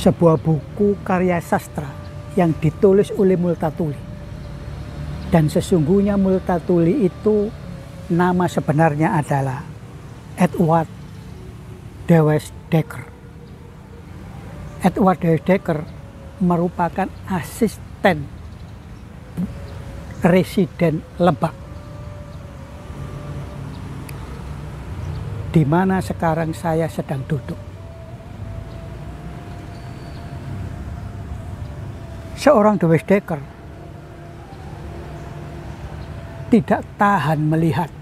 sebuah buku karya sastra yang ditulis oleh Multatuli. Dan sesungguhnya Multatuli itu nama sebenarnya adalah Edward Dewes Dekker. Edward Dewes Dekker merupakan asisten residen Lebak, di mana sekarang saya sedang duduk. Seorang Dewes Dekker tidak tahan melihat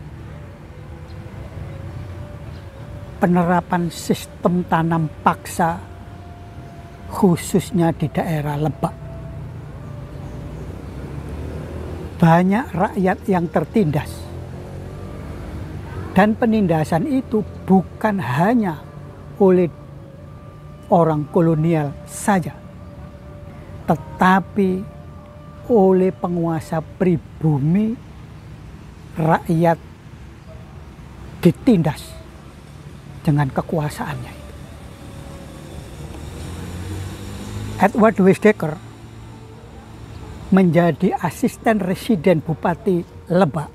penerapan sistem tanam paksa khususnya di daerah Lebak. Banyak rakyat yang tertindas, dan penindasan itu bukan hanya oleh orang kolonial saja, tetapi oleh penguasa pribumi. Rakyat ditindas dengan kekuasaannya itu. Edward Dewes Dekker menjadi asisten residen Bupati Lebak.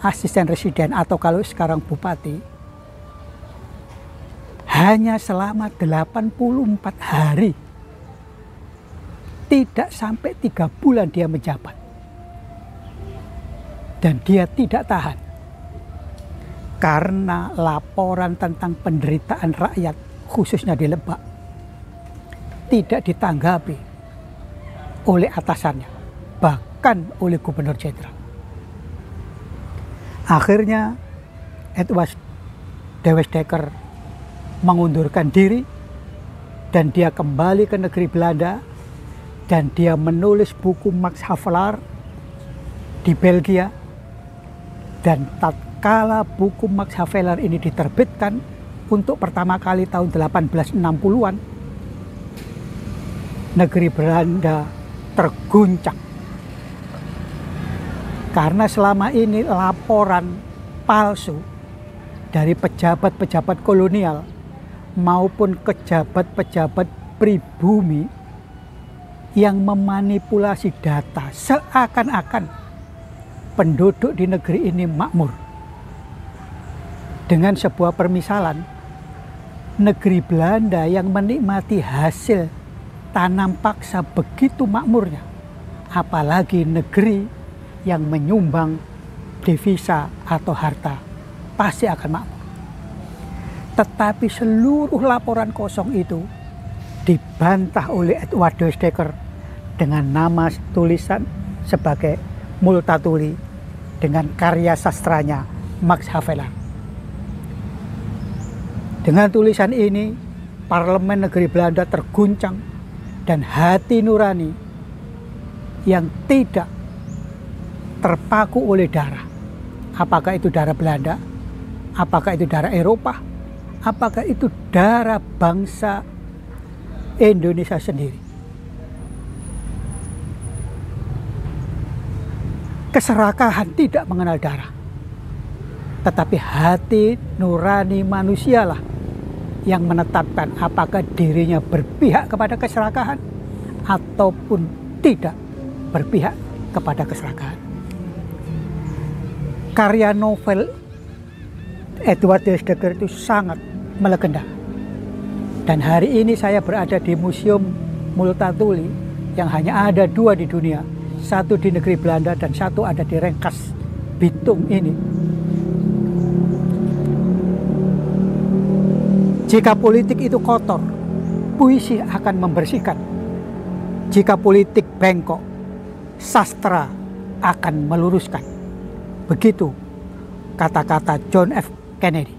Asisten residen atau kalau sekarang bupati, hanya selama 84 hari. Tidak sampai 3 bulan dia menjabat. Dan dia tidak tahan karena laporan tentang penderitaan rakyat khususnya di Lebak tidak ditanggapi oleh atasannya, bahkan oleh Gubernur Jenderal. Akhirnya Edward Dewes Dekker mengundurkan diri dan dia kembali ke negeri Belanda, dan dia menulis buku Max Havelaar di Belgia. Dan tatkala buku Max Havelaar ini diterbitkan untuk pertama kali tahun 1860-an, negeri Belanda terguncang. Karena selama ini laporan palsu dari pejabat-pejabat kolonial maupun pejabat-pejabat pribumi yang memanipulasi data seakan-akan penduduk di negeri ini makmur. Dengan sebuah permisalan, negeri Belanda yang menikmati hasil tanam paksa begitu makmurnya, apalagi negeri yang menyumbang devisa atau harta, pasti akan makmur. Tetapi seluruh laporan kosong itu dibantah oleh Edward Dewes Dekker dengan nama tulisan sebagai Multatuli dengan karya sastranya Max Havelaar. Dengan tulisan ini, parlemen negeri Belanda terguncang dan hati nurani yang tidak terpaku oleh darah. Apakah itu darah Belanda? Apakah itu darah Eropa? Apakah itu darah bangsa Indonesia sendiri? Keserakahan tidak mengenal darah, tetapi hati nurani manusialah yang menetapkan apakah dirinya berpihak kepada keserakahan ataupun tidak berpihak kepada keserakahan. Karya novel Edward Dewes Dekker itu sangat melegenda. Dan hari ini saya berada di Museum Multatuli yang hanya ada 2 di dunia. Satu di negeri Belanda dan satu ada di Rengkas, Bitung ini. Jika politik itu kotor, puisi akan membersihkan. Jika politik bengkok, sastra akan meluruskan. Begitu kata-kata John F. Kennedy.